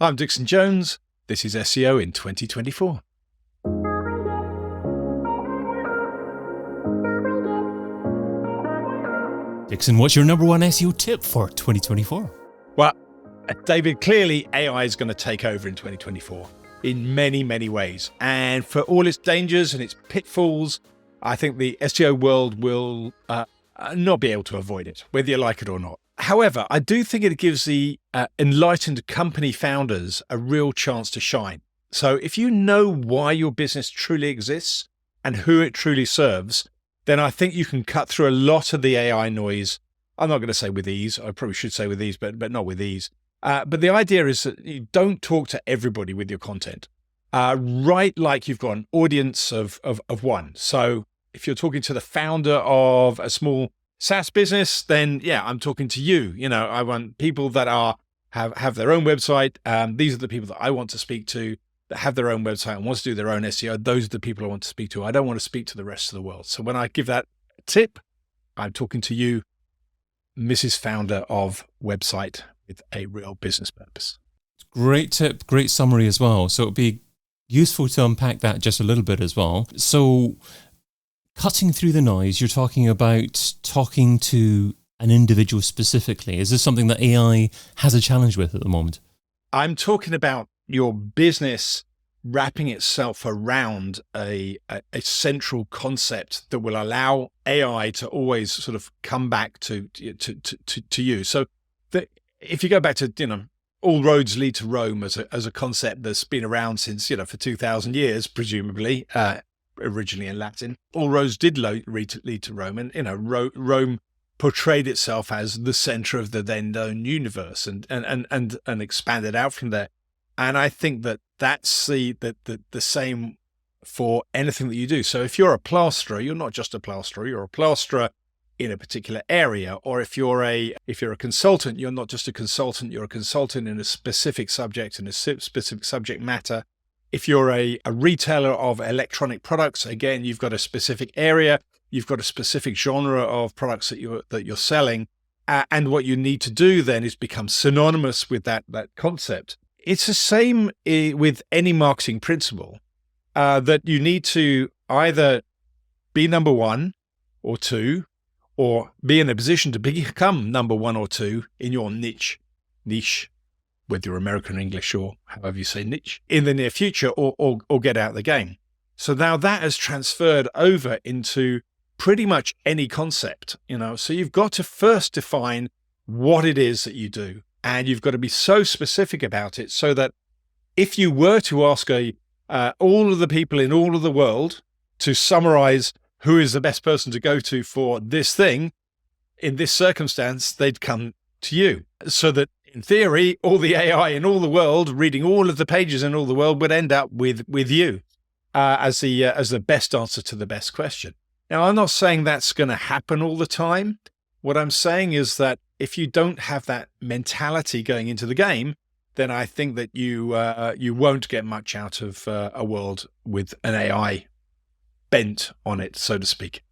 I'm Dixon Jones. This is SEO in 2024. Dixon, what's your number one SEO tip for 2024? Well, David, clearly AI is going to take over in 2024 in many, many ways. And for all its dangers and its pitfalls, I think the SEO world will not be able to avoid it, whether you like it or not. However, I do think it gives the enlightened company founders a real chance to shine. So if you know why your business truly exists and who it truly serves, then I think you can cut through a lot of the AI noise. I'm not going to say with ease. I probably should say with ease, but not with ease. But the idea is that you don't talk to everybody with your content. Write like you've got an audience of one. So if you're talking to the founder of a small SaaS business, then yeah, I'm talking to you. You know, I want people that have their own website. These are the people that I want to speak to that have their own website and want to do their own SEO. Those are the people I want to speak to. I don't want to speak to the rest of the world. So when I give that tip, I'm talking to you, Mrs. Founder of website with a real business purpose. Great tip, great summary as well. So it'd be useful to unpack that just a little bit as well. So cutting through the noise, you're talking about talking to an individual specifically. Is this something that AI has a challenge with at the moment? I'm talking about your business wrapping itself around a central concept that will allow AI to always sort of come back to you. So if you go back to, all roads lead to Rome as a concept that's been around since, for 2000 years, presumably, originally in Latin, all roads did lead to Rome. And, Rome portrayed itself as the center of the then known universe and expanded out from there. And I think that that's the same for anything that you do. So if you're a plasterer, you're not just a plasterer, you're a plasterer in a particular area. Or if you're a consultant, you're not just a consultant, you're a consultant in a specific subject, in a specific subject matter. If you're a retailer of electronic products, again, you've got a specific area, you've got a specific genre of products that you're selling. And what you need to do then is become synonymous with that concept. It's the same with any marketing principle, that you need to either be number one or two, or be in a position to become number one or two in your niche, whether you're American or English or however you say niche, in the near future, or get out of the game. So now that has transferred over into pretty much any concept, so you've got to first define what it is that you do. And you've got to be so specific about it so that if you were to ask all of the people in all of the world to summarize who is the best person to go to for this thing, in this circumstance, they'd come to you. So that in theory, all the AI in all the world, reading all of the pages in all the world, would end up with you as the best answer to the best question. Now, I'm not saying that's going to happen all the time. What I'm saying is that if you don't have that mentality going into the game, then I think that you won't get much out of a world with an AI bent on it, so to speak.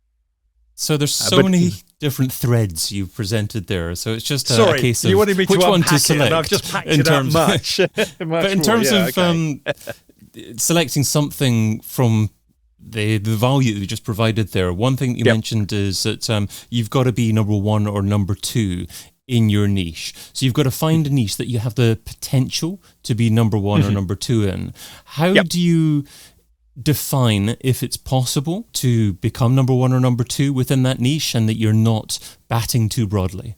So there's so many different threads you've presented there. So it's just a case of you wanted me to which one to unpack select. It, and I've just packed it up much. But in terms of selecting something from the value that you just provided there, one thing that you mentioned is that you've got to be number one or number two in your niche. So you've got to find a niche that you have the potential to be number one or number two in. How do you define if it's possible to become number one or number two within that niche and that you're not batting too broadly?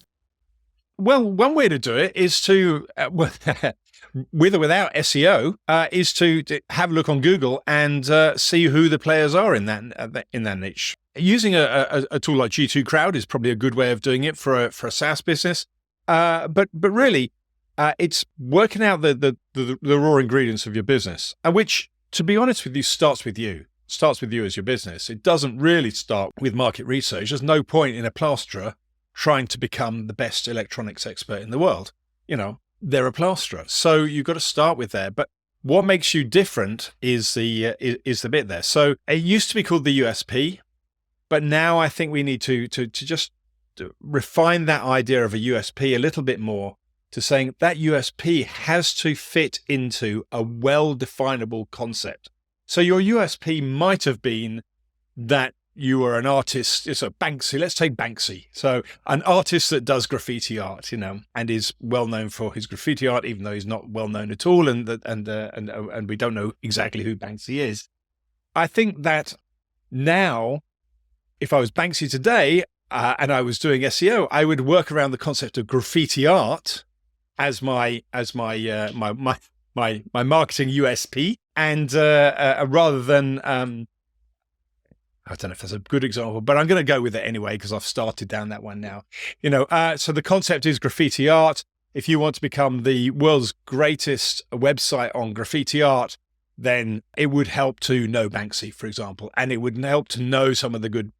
Well, one way to do it is to, with or without SEO, is to have a look on Google and see who the players are in that niche. Using a tool like G2 Crowd is probably a good way of doing it for a SaaS business. But really, it's working out the raw ingredients of your business, which, to be honest with you, starts with you as your business. It doesn't really start with market research. There's no point in a plasterer trying to become the best electronics expert in the world. They're a plasterer. So you've got to start with there. But what makes you different is the bit there. So it used to be called the USP, but now I think we need to just refine that idea of a USP a little bit more to saying that USP has to fit into a well-definable concept. So your USP might have been that you are an artist. So Banksy, let's take Banksy. So an artist that does graffiti art, and is well known for his graffiti art, even though he's not well known at all, and we don't know exactly who Banksy is. I think that now, if I was Banksy today and I was doing SEO, I would work around the concept of graffiti art as my marketing USP, and rather than I don't know if that's a good example, but I'm going to go with it anyway because I've started down that one now. So the concept is graffiti art. If you want to become the world's greatest website on graffiti art, then it would help to know Banksy, for example, and it would help to know some of the good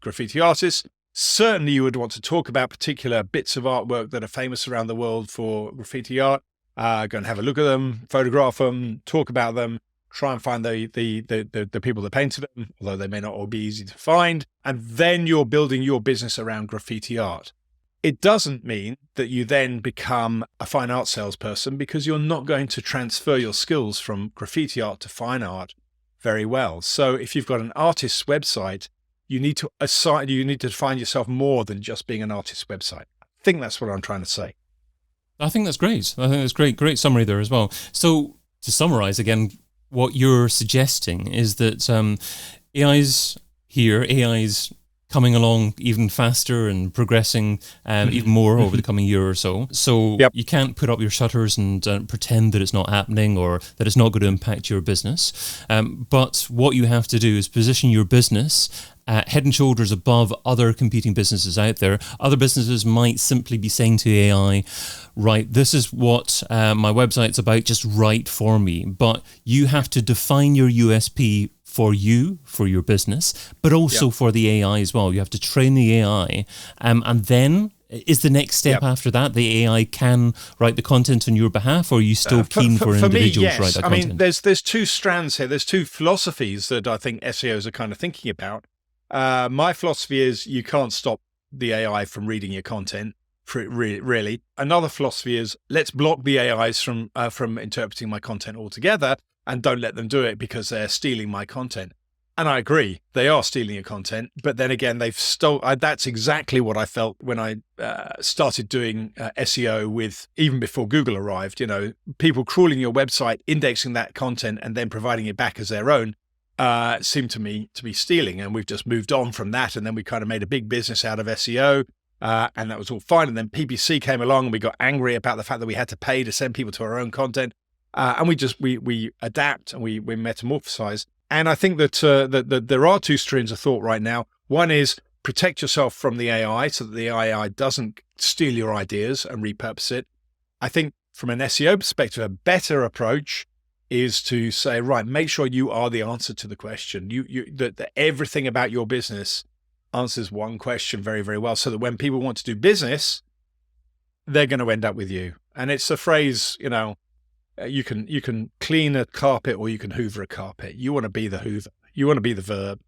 graffiti artists. Certainly, you would want to talk about particular bits of artwork that are famous around the world for graffiti art. Go and have a look at them, photograph them, talk about them. Try and find the people that painted them, although they may not all be easy to find. And then you're building your business around graffiti art. It doesn't mean that you then become a fine art salesperson, because you're not going to transfer your skills from graffiti art to fine art very well. So if you've got an artist's website, you need to define yourself more than just being an artist's website. I think that's what I'm trying to say. I think that's great. I think that's great summary there as well. So to summarize again, what you're suggesting is that AI's here, AI's coming along even faster and progressing even more over the coming year or so. So you can't put up your shutters and pretend that it's not happening or that it's not going to impact your business. But what you have to do is position your business head and shoulders above other competing businesses out there. Other businesses might simply be saying to AI, right, this is what my website's about, just write for me. But you have to define your USP for you, for your business, but also for the AI as well. You have to train the AI. And then is the next step after that the AI can write the content on your behalf, or are you still keen for individuals me, yes. to write that content? I mean, there's two strands here. There's two philosophies that I think SEOs are kind of thinking about. My philosophy is you can't stop the AI from reading your content, really. Another philosophy is let's block the AIs from interpreting my content altogether and don't let them do it because they're stealing my content. And I agree, they are stealing your content. But then again, they've that's exactly what I felt when I started doing SEO with, even before Google arrived, people crawling your website, indexing that content and then providing it back as their own. Seemed to me to be stealing, and we've just moved on from that, and then we kind of made a big business out of SEO, and that was all fine. And then PPC came along, and we got angry about the fact that we had to pay to send people to our own content, and we adapt and we metamorphosize. And I think that there are two streams of thought right now. One is protect yourself from the AI so that the AI doesn't steal your ideas and repurpose it. I think from an SEO perspective, a better approach is to say, right, make sure you are the answer to the question. That everything about your business answers one question very, very well, so that when people want to do business, they're going to end up with you. And it's a phrase, you can clean a carpet or you can hoover a carpet. You want to be the hoover. You want to be the verb.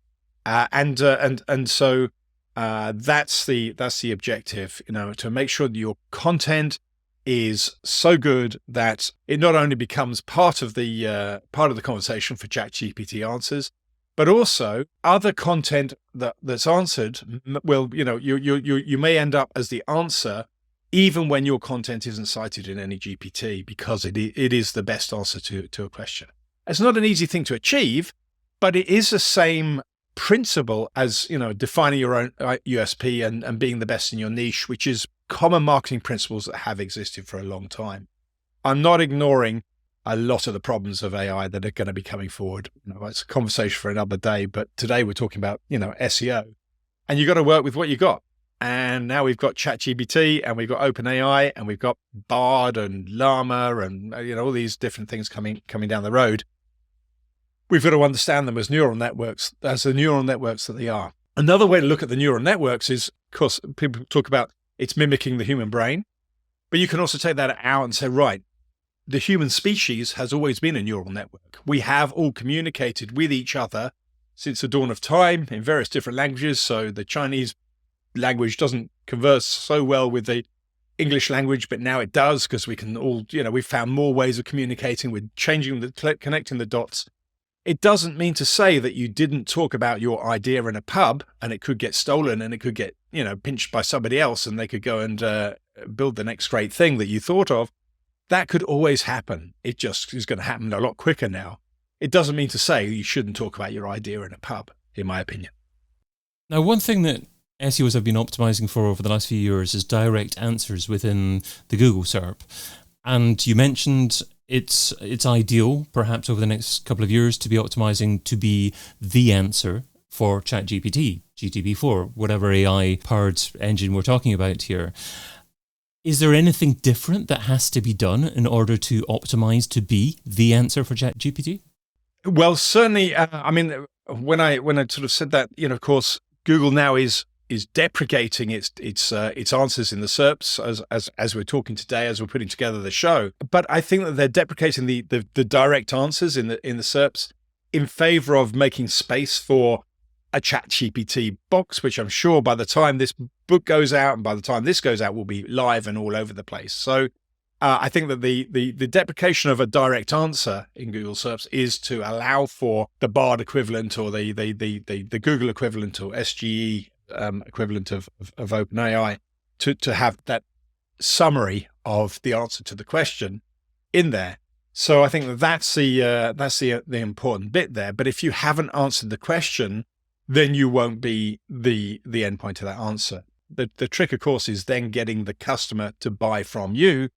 So that's the objective, to make sure that your content is so good that it not only becomes part of the conversation for ChatGPT answers, but also other content that's answered will, you may end up as the answer even when your content isn't cited in any GPT, because it is the best answer to a question. It's not an easy thing to achieve, but it is the same principle as, defining your own USP and being the best in your niche, which is common marketing principles that have existed for a long time. I'm not ignoring a lot of the problems of AI that are going to be coming forward. It's a conversation for another day, but today we're talking about, SEO, and you've got to work with what you got. And now we've got ChatGPT and we've got OpenAI and we've got Bard and Llama and, all these different things coming down the road. We've got to understand them as neural networks, as the neural networks that they are. Another way to look at the neural networks is, of course, people talk about it's mimicking the human brain, but you can also take that out and say, right, the human species has always been a neural network. We have all communicated with each other since the dawn of time in various different languages. So the Chinese language doesn't converse so well with the English language, but now it does, because we can all, we've found more ways of communicating. We're connecting the dots. It doesn't mean to say that you didn't talk about your idea in a pub and it could get stolen and it could get, pinched by somebody else and they could go and build the next great thing that you thought of. That could always happen. It just is going to happen a lot quicker now. It doesn't mean to say you shouldn't talk about your idea in a pub, in my opinion. Now, one thing that SEOs have been optimizing for over the last few years is direct answers within the Google SERP. And you mentioned it's ideal, perhaps over the next couple of years, to be optimizing to be the answer for ChatGPT, GPT-4, whatever AI-powered engine we're talking about here. Is there anything different that has to be done in order to optimize to be the answer for ChatGPT? Well, certainly. When I sort of said that, of course, Google now is deprecating its answers in the SERPs as we're talking today, as we're putting together the show. But I think that they're deprecating the direct answers in the SERPs in favor of making space for a ChatGPT box, which I'm sure by the time this book goes out and by the time this goes out will be live and all over the place. So I think that the deprecation of a direct answer in Google SERPs is to allow for the Bard equivalent or the Google equivalent or SGE equivalent of OpenAI to have that summary of the answer to the question in there. So I think that that's the important bit there. But if you haven't answered the question, then you won't be the endpoint of that answer. The trick, of course, is then getting the customer to buy from you,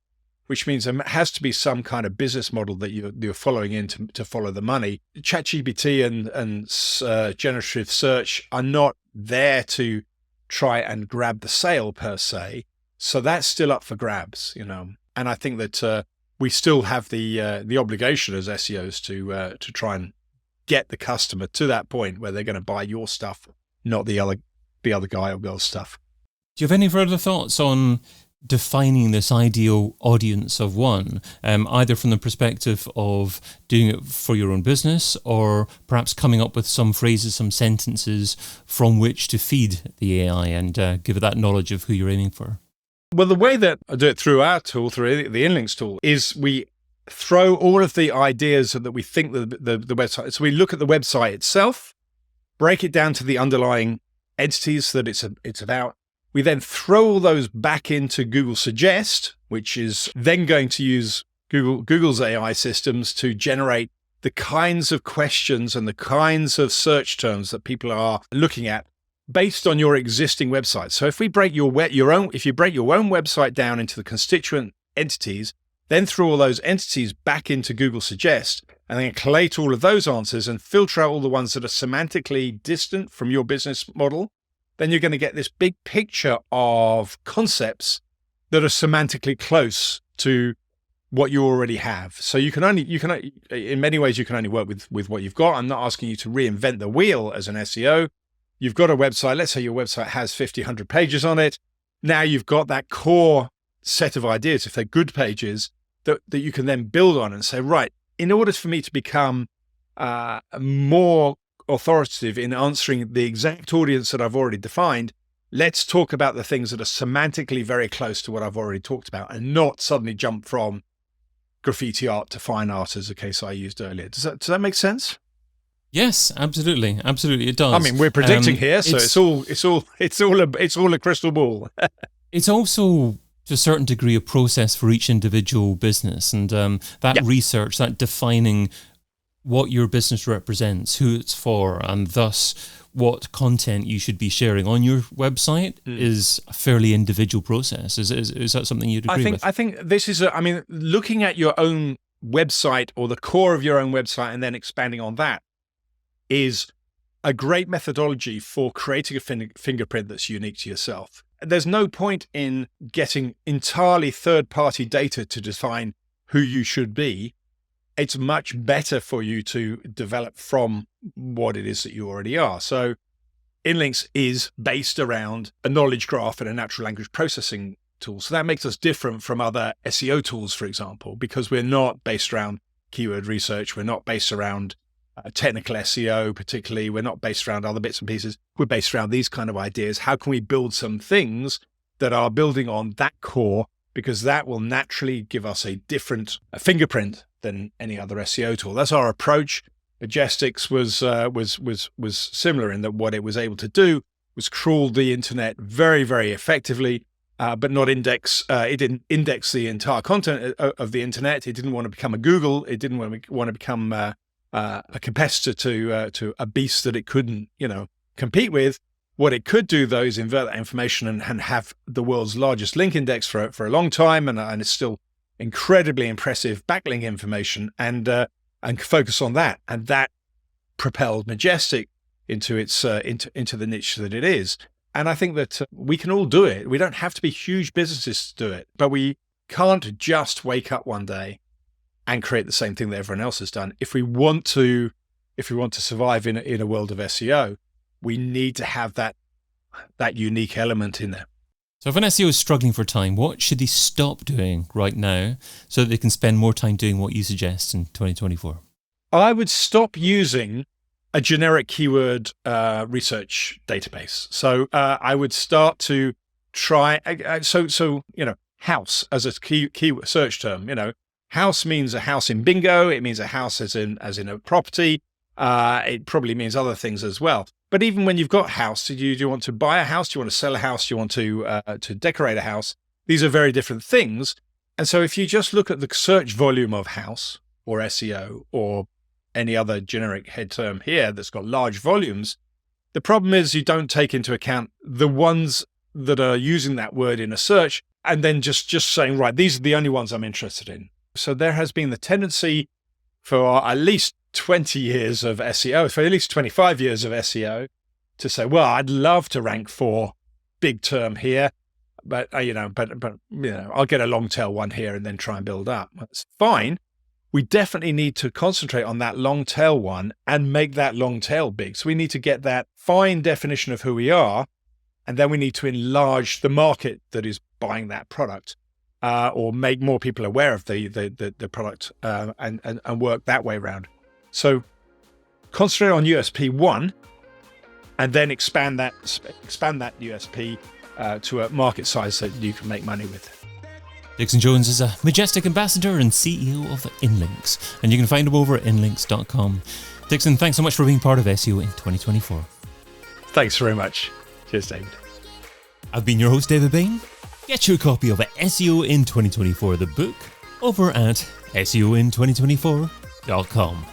which means there has to be some kind of business model that you're following in to follow the money. ChatGPT and generative search are not there to try and grab the sale per se. So that's still up for grabs, And I think that we still have the obligation as SEOs to try and get the customer to that point where they're going to buy your stuff, not the other guy or girl's stuff. Do you have any further thoughts on defining this ideal audience of one, either from the perspective of doing it for your own business or perhaps coming up with some phrases, some sentences from which to feed the AI and give it that knowledge of who you're aiming for? Well, the way that I do it through our tool, through the InLinks tool, is we throw all of the ideas that we think the website. So we look at the website itself, break it down to the underlying entities that it's about. We then throw all those back into Google Suggest, which is then going to use Google's AI systems to generate the kinds of questions and the kinds of search terms that people are looking at based on your existing website. So if we break if you break your own website down into the constituent entities, then throw all those entities back into Google Suggest, and then collate all of those answers and filter out all the ones that are semantically distant from your business model, then you're going to get this big picture of concepts that are semantically close to what you already have. So in many ways, you can only work with what you've got. I'm not asking you to reinvent the wheel as an SEO. You've got a website. Let's say your website has 50, 100 pages on it. Now you've got that core set of ideas, if they're good pages, that you can then build on and say, right, in order for me to become more authoritative in answering the exact audience that I've already defined, let's talk about the things that are semantically very close to what I've already talked about and not suddenly jump from graffiti art to fine art as the case I used earlier. Does that make sense? Yes, absolutely. Absolutely, it does. I mean, we're predicting here, so it's all a crystal ball. It's also, to a certain degree, a process for each individual business, and research, that defining what your business represents, who it's for, and thus what content you should be sharing on your website is a fairly individual process. Is that something you'd agree with? I think this is looking at your own website or the core of your own website and then expanding on that is a great methodology for creating a fingerprint that's unique to yourself. There's no point in getting entirely third-party data to define who you should be. It's much better for you to develop from what it is that you already are. So InLinks is based around a knowledge graph and a natural language processing tool. So that makes us different from other SEO tools, for example, because we're not based around keyword research. We're not based around technical SEO, particularly. We're not based around other bits and pieces. We're based around these kind of ideas. How can we build some things that are building on that core, because that will naturally give us a different fingerprint than any other SEO tool. That's our approach. Majestic's was similar in that what it was able to do was crawl the internet very, very effectively, but not index. It didn't index the entire content of the internet. It didn't want to become a Google. It didn't want to become a competitor to a beast that it couldn't, compete with. What it could do, though, is invert that information and have the world's largest link index for a long time, and it's still incredibly impressive backlink information, and focus on that. And that propelled Majestic into its into the niche that it is. And I think that we can all do it. We don't have to be huge businesses to do it, but we can't just wake up one day and create the same thing that everyone else has done. If we want to survive in a world of SEO, we need to have that unique element in there. So if an SEO is struggling for time, what should they stop doing right now so that they can spend more time doing what you suggest in 2024? I would stop using a generic keyword research database. So I would start to try. House as a keyword search term. House means a house in bingo. It means a house as in a property. It probably means other things as well. But even when you've got house, do you want to buy a house? Do you want to sell a house? Do you want to decorate a house? These are very different things. And so if you just look at the search volume of house or SEO or any other generic head term here that's got large volumes, the problem is you don't take into account the ones that are using that word in a search and then just saying, right, these are the only ones I'm interested in. So there has been the tendency for at least 20 years of SEO, for at least 25 years of SEO, to say, well, I'd love to rank for big term here, but I'll get a long tail one here and then try and build up. That's fine. We definitely need to concentrate on that long tail one and make that long tail big. So we need to get that fine definition of who we are, and then we need to enlarge the market that is buying that product, or make more people aware of the product, and work that way around. So concentrate on USP 1 and then expand that USP to a market size that you can make money with. Dixon Jones is a Majestic ambassador and CEO of InLinks, and you can find him over at inlinks.com. Dixon, thanks so much for being part of SEO in 2024. Thanks very much. Cheers, David. I've been your host, David Bain. Get your copy of SEO in 2024, the book, over at SEOin2024.com.